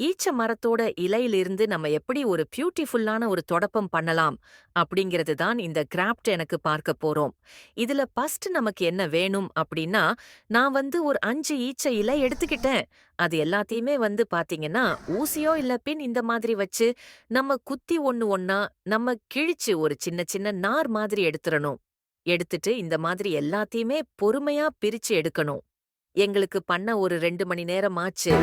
ஈச்ச மரத்தோட இலையிலிருந்து நம்ம எப்படி ஒரு பியூட்டிஃபுல்லான ஒரு தொடப்பம் பண்ணலாம் அப்படிங்கிறது தான் இந்த கிராஃப்ட் எனக்கு பார்க்க போறோம். இதுல ஃபர்ஸ்ட் நமக்கு என்ன வேணும் அப்படின்னா, நான் ஒரு 5 ஈச்ச இலை எடுத்துக்கிட்டேன். அது எல்லாத்தையுமே பாத்தீங்கன்னா, ஊசியோ இல்ல பின் இந்த மாதிரி வச்சு, நம்ம குத்தி ஒண்ணு ஒண்ணா நம்ம கிழிச்சு ஒரு சின்ன சின்ன நார் மாதிரி எடுத்துறணும். எடுத்துட்டு இந்த மாதிரி எல்லாத்தையுமே பொறுமையா பிரிச்சு எடுக்கணும். எங்களுக்கு பண்ண ஒரு 2 மணி நேரம் ஆச்சு.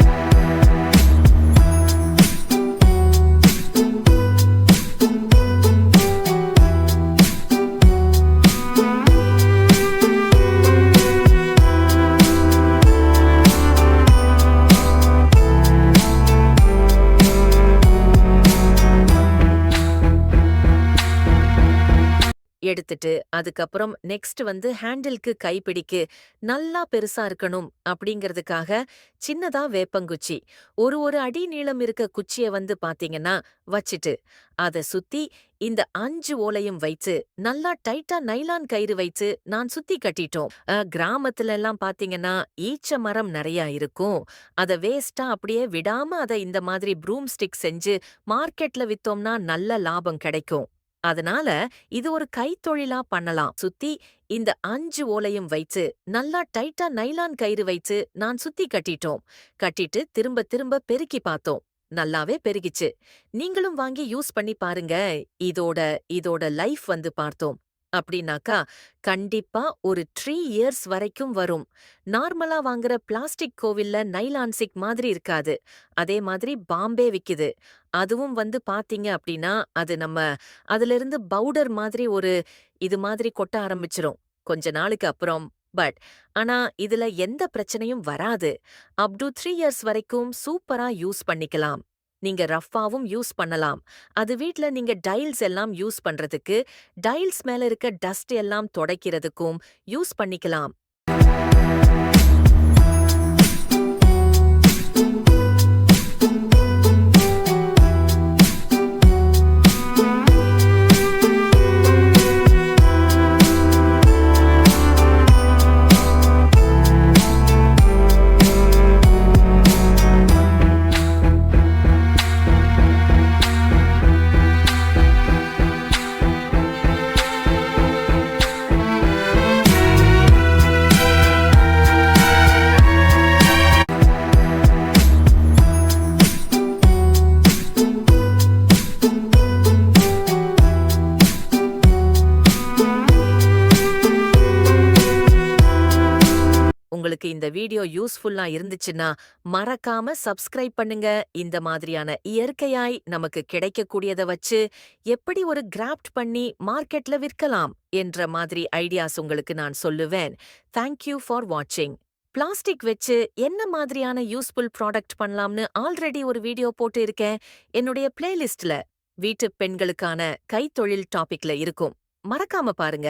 எடுத்துட்டு, அதுக்கப்புறம் நெக்ஸ்ட் ஹேண்டிலுக்கு கைப்பிடிக்கு நல்லா பெருசா இருக்கணும் அப்படிங்கிறதுக்காக சின்னதா வேப்பங்குச்சி, ஒரு அடி நீளம் இருக்க குச்சிய பாத்தீங்கன்னா வச்சுட்டு, அத சுத்தி இந்த 5 ஓலையும் வைத்து, நல்லா டைட்டா நைலான் கயிறு வைத்து நான் சுத்தி கட்டிட்டோம். கிராமத்துல எல்லாம் பாத்தீங்கன்னா, ஈச்ச மரம் நெறையா இருக்கும். அத வேஸ்ட்டா அப்படியே விடாம அத இந்த மாதிரி ப்ரூம் ஸ்டிக் செஞ்சு மார்க்கெட்ல வித்தோம்னா நல்ல லாபம் கிடைக்கும். அதனால இது ஒரு கைத்தொழிலா பண்ணலாம். சுத்தி இந்த 5 ஓலையும் வைத்து, நல்லா டைட்டா நைலான் கயிறு வைத்து நான் சுத்தி கட்டிட்டோம். கட்டிட்டு திரும்ப திரும்ப பெருக்கி பார்த்தோம். நல்லாவே பெருகிச்சு. நீங்களும் வாங்கி யூஸ் பண்ணி பாருங்க. இதோட இதோட லைஃப் பார்த்தோம். அப்படின்னாக்கா, கண்டிப்பா ஒரு 3 இயர்ஸ் வரைக்கும் வரும். நார்மலா வாங்குற பிளாஸ்டிக் கோவில்ல நைலான் சிக் மாதிரி இருக்காது. அதே மாதிரி பாம்பே விக்குது. அதுவும் பாத்தீங்க அப்படின்னா, அது நம்ம அதிலிருந்து பவுடர் மாதிரி இது மாதிரி கொட்ட ஆரம்பிச்சிரும். கொஞ்ச நாளுக்கு அப்புறம். பட் ஆனா இதுல எந்த பிரச்சனையும் வராது. அப் டூ 3 இயர்ஸ் வரைக்கும் சூப்பரா யூஸ் பண்ணிக்கலாம். நீங்க ரஃப்பாவும் யூஸ் பண்ணலாம். அது வீட்ல நீங்க டைல்ஸ் எல்லாம் யூஸ் பண்றதுக்கு, டைல்ஸ் மேல இருக்க டஸ்ட் எல்லாம் தொடைக்கிறதுக்கும் யூஸ் பண்ணிக்கலாம். உங்களுக்கு இந்த வீடியோ யூஸ்ஃபுல்லா இருந்துச்சுன்னா, மறக்காம சப்ஸ்கிரைப் பண்ணுங்க. இந்த மாதிரியான இயற்கையாய் நமக்கு கிடைக்கக்கூடியத வச்சு, எப்படி ஒரு கிராஃப்ட் பண்ணி மார்க்கெட்ல விற்கலாம் என்ற மாதிரி ஐடியாஸ் உங்களுக்கு நான் சொல்லுவேன். தேங்க் யூ ஃபார் வாட்சிங். பிளாஸ்டிக் வச்சு என்ன மாதிரியான யூஸ்ஃபுல் ப்ராடக்ட் பண்ணலாம்னு ஆல்ரெடி ஒரு வீடியோ போட்டு இருக்கேன். என்னுடைய பிளேலிஸ்ட்ல வீட்டு பெண்களுக்கான கைத்தொழில் டாபிக்ல இருக்கும். மறக்காம பாருங்க.